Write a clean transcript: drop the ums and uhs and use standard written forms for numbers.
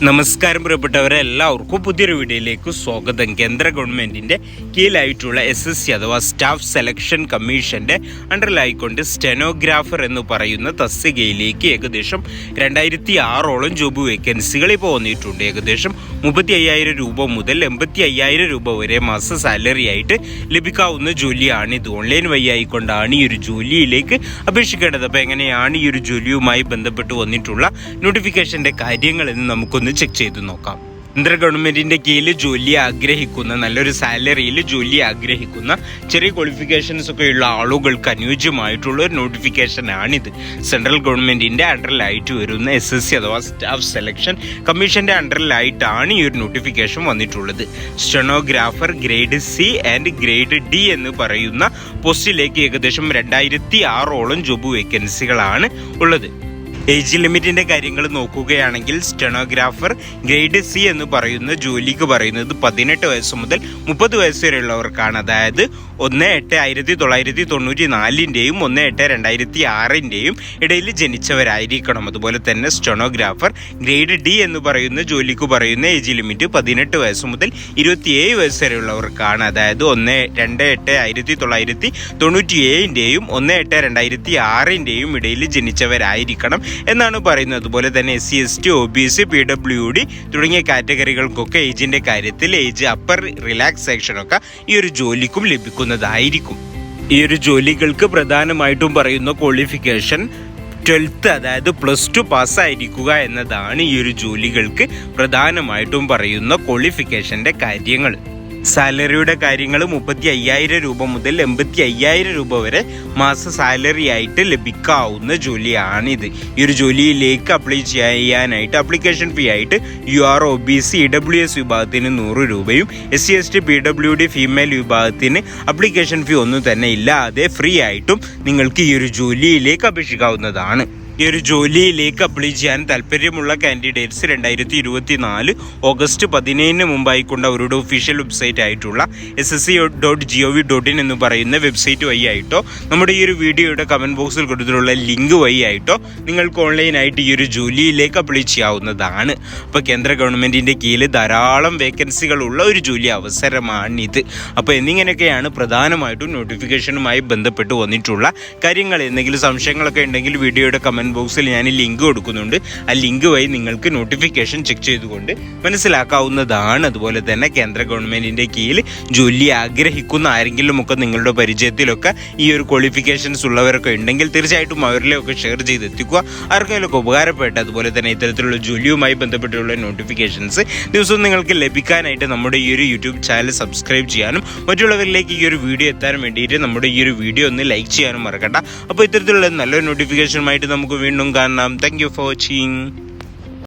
നമസ്കാരം പ്രിയപ്പെട്ടവരെ, എല്ലാവർക്കും പുതിയൊരു വീഡിയോയിലേക്ക് സ്വാഗതം. കേന്ദ്ര ഗവൺമെൻറ്റിൻ്റെ കീഴിലായിട്ടുള്ള SSC അഥവാ സ്റ്റാഫ് സെലക്ഷൻ കമ്മീഷൻ്റെ അണ്ടറിലായിക്കൊണ്ട് സ്റ്റെനോഗ്രാഫർ എന്ന് പറയുന്ന തസ്തികയിലേക്ക് ഏകദേശം 2006ഓളം ജോബ് വേക്കൻസികൾ ഇപ്പോൾ വന്നിട്ടുണ്ട്. ഏകദേശം 35,000 രൂപ മുതൽ 85,000 രൂപ വരെ മാസ സാലറി ആയിട്ട് ലഭിക്കാവുന്ന ജോലിയാണിത്. ഓൺലൈൻ വഴി ആയിക്കൊണ്ടാണ് ഈ ഒരു ജോലിയിലേക്ക് അപേക്ഷിക്കേണ്ടത്. അപ്പോൾ എങ്ങനെയാണ് ഈ ഒരു ജോലിയുമായി ബന്ധപ്പെട്ട് വന്നിട്ടുള്ള നോട്ടിഫിക്കേഷൻ്റെ കാര്യങ്ങൾ എന്ന് നമുക്കൊന്ന് ചെക്ക് ചെയ്ത് നോക്കാം. കേന്ദ്ര ഗവൺമെൻറ്റിൻ്റെ കീഴിൽ ജോലി ആഗ്രഹിക്കുന്ന, നല്ലൊരു സാലറിയിൽ ജോലി ആഗ്രഹിക്കുന്ന, ചെറിയ ക്വാളിഫിക്കേഷൻസ് ഒക്കെയുള്ള ആളുകൾക്ക് അനുയോജ്യമായിട്ടുള്ള ഒരു നോട്ടിഫിക്കേഷനാണിത്. സെൻട്രൽ ഗവൺമെൻറ്റിൻ്റെ അണ്ടറിലായിട്ട് വരുന്ന SSC അഥവാ സ്റ്റാഫ് സെലക്ഷൻ കമ്മീഷൻ്റെ അണ്ടറിലായിട്ടാണ് ഈ ഒരു നോട്ടിഫിക്കേഷൻ വന്നിട്ടുള്ളത്. Stenographer grade C and grade D എന്ന് പറയുന്ന പോസ്റ്റിലേക്ക് ഏകദേശം 2006ഓളം ജോബ് വേക്കൻസികളാണ് ഉള്ളത്. ഏജ് ലിമിറ്റിൻ്റെ കാര്യങ്ങൾ നോക്കുകയാണെങ്കിൽ സ്റ്റെനോഗ്രാഫർ ഗ്രേഡ് C എന്ന് പറയുന്ന ജോലിക്ക് പറയുന്നത് 18 വയസ്സ് മുതൽ 30 വയസ്സ് വരെയുള്ളവർക്കാണ്. അതായത് 1/8/1994 1/8/2006 ഇടയിൽ ജനിച്ചവരായിരിക്കണം. അതുപോലെ തന്നെ സ്റ്റെനോഗ്രാഫർ ഗ്രേഡ് D എന്ന് പറയുന്ന ജോലിക്ക് പറയുന്ന ഏജ് ലിമിറ്റ് 18 വയസ്സ് മുതൽ 27 വയസ്സ് വരെയുള്ളവർക്കാണ്. അതായത് 1/8/1997 1/8/2006 ഇടയിൽ ജനിച്ചവരായിരിക്കണം എന്നാണ് പറയുന്നത്. അതുപോലെ തന്നെ SC ST OBC PWD തുടങ്ങിയ കാറ്റഗറികൾക്കൊക്കെ ഏജിൻ്റെ കാര്യത്തിൽ ഏജ് അപ്പർ റിലാക്സേഷനൊക്കെ ഈ ഒരു ജോലിക്കും ലഭിക്കുന്നതായിരിക്കും. ഈ ഒരു ജോലികൾക്ക് പ്രധാനമായിട്ടും പറയുന്ന ക്വാളിഫിക്കേഷൻ 12th അതായത് +2 പാസ്സായിരിക്കുക എന്നതാണ് ഈ ഒരു ജോലികൾക്ക് പ്രധാനമായിട്ടും പറയുന്ന ക്വാളിഫിക്കേഷൻ്റെ കാര്യങ്ങൾ. സാലറിയുടെ കാര്യങ്ങൾ 35,000 രൂപ മുതൽ 85,000 രൂപ വരെ മാസ സാലറി ആയിട്ട് ലഭിക്കാവുന്ന ജോലിയാണിത്. ഈ ഒരു ജോലിയിലേക്ക് അപ്ലൈ ചെയ്യാനായിട്ട് അപ്ലിക്കേഷൻ ഫീ ആയിട്ട് UR OBC EWS വിഭാഗത്തിന് 100 രൂപയും SC ST PWD ഫീമെയിൽ വിഭാഗത്തിന് അപ്ലിക്കേഷൻ ഫീ ഒന്നും തന്നെ ഇല്ലാതെ ഫ്രീ ആയിട്ടും നിങ്ങൾക്ക് ഈ ഒരു ജോലിയിലേക്ക് അപേക്ഷിക്കാവുന്നതാണ്. ഈ ഒരു ജോലിയിലേക്ക് അപ്ലൈ ചെയ്യാൻ താല്പര്യമുള്ള കാൻഡിഡേറ്റ്സ് 2024 ഓഗസ്റ്റ് 17 മുമ്പായിക്കൊണ്ട് അവരുടെ ഒഫീഷ്യൽ വെബ്സൈറ്റ് ആയിട്ടുള്ള ssc.gov.in എന്ന് പറയുന്ന വെബ്സൈറ്റ് വഴി ആയിട്ടോ നമ്മുടെ ഈ ഒരു വീഡിയോയുടെ കമൻറ്റ് ബോക്സിൽ കൊടുത്തിട്ടുള്ള ലിങ്ക് വഴി ആയിട്ടോ നിങ്ങൾക്ക് ഓൺലൈനായിട്ട് ഈ ഒരു ജോലിയിലേക്ക് അപ്ലൈ ചെയ്യാവുന്നതാണ്. അപ്പോൾ കേന്ദ്ര ഗവൺമെൻറ്റിൻ്റെ കീഴിൽ ധാരാളം വേക്കൻസികളുള്ള ഒരു ജോലി അവസരമാണിത്. അപ്പോൾ എന്നിങ്ങനെയൊക്കെയാണ് പ്രധാനമായിട്ടും നോട്ടിഫിക്കേഷനുമായി ബന്ധപ്പെട്ട് വന്നിട്ടുള്ള കാര്യങ്ങൾ. എന്തെങ്കിലും സംശയങ്ങളൊക്കെ ഉണ്ടെങ്കിൽ വീഡിയോയുടെ കമൻറ്റ് ബോക്സിൽ ഞാൻ ലിങ്ക് കൊടുക്കുന്നുണ്ട്. ആ ലിങ്ക് വഴി നിങ്ങൾക്ക് നോട്ടിഫിക്കേഷൻ ചെക്ക് ചെയ്തുകൊണ്ട് മനസ്സിലാക്കാവുന്നതാണ്. അതുപോലെ തന്നെ കേന്ദ്ര ഗവൺമെൻറ്റിൻ്റെ കീഴിൽ ജോലി ആഗ്രഹിക്കുന്ന ആരെങ്കിലും ഒക്കെ നിങ്ങളുടെ പരിചയത്തിലൊക്കെ ഈ ഒരു ക്വാളിഫിക്കേഷൻസ് ഉള്ളവരൊക്കെ ഉണ്ടെങ്കിൽ തീർച്ചയായിട്ടും അവരിലൊക്കെ ഷെയർ ചെയ്തെത്തിക്കുക. ആർക്കെങ്കിലുമൊക്കെ ഉപകാരപ്പെട്ട അതുപോലെ തന്നെ ഇത്തരത്തിലുള്ള ജോലിയുമായി ബന്ധപ്പെട്ടുള്ള നോട്ടിഫിക്കേഷൻസ് ദിവസവും നിങ്ങൾക്ക് ലഭിക്കാനായിട്ട് നമ്മുടെ ഈ ഒരു യൂട്യൂബ് ചാനൽ സബ്സ്ക്രൈബ് ചെയ്യാനും മറ്റുള്ളവരിലേക്ക് ഈ ഒരു വീഡിയോ എത്താൻ വേണ്ടിയിട്ട് നമ്മുടെ ഈ ഒരു വീഡിയോ ഒന്ന് ലൈക്ക് ചെയ്യാനും മറക്കണ്ട. അപ്പോൾ ഇത്തരത്തിലുള്ള നല്ലൊരു നോട്ടിഫിക്കേഷനുമായിട്ട് നമുക്ക് വീണ്ടും കാണാം. Thank you for watching.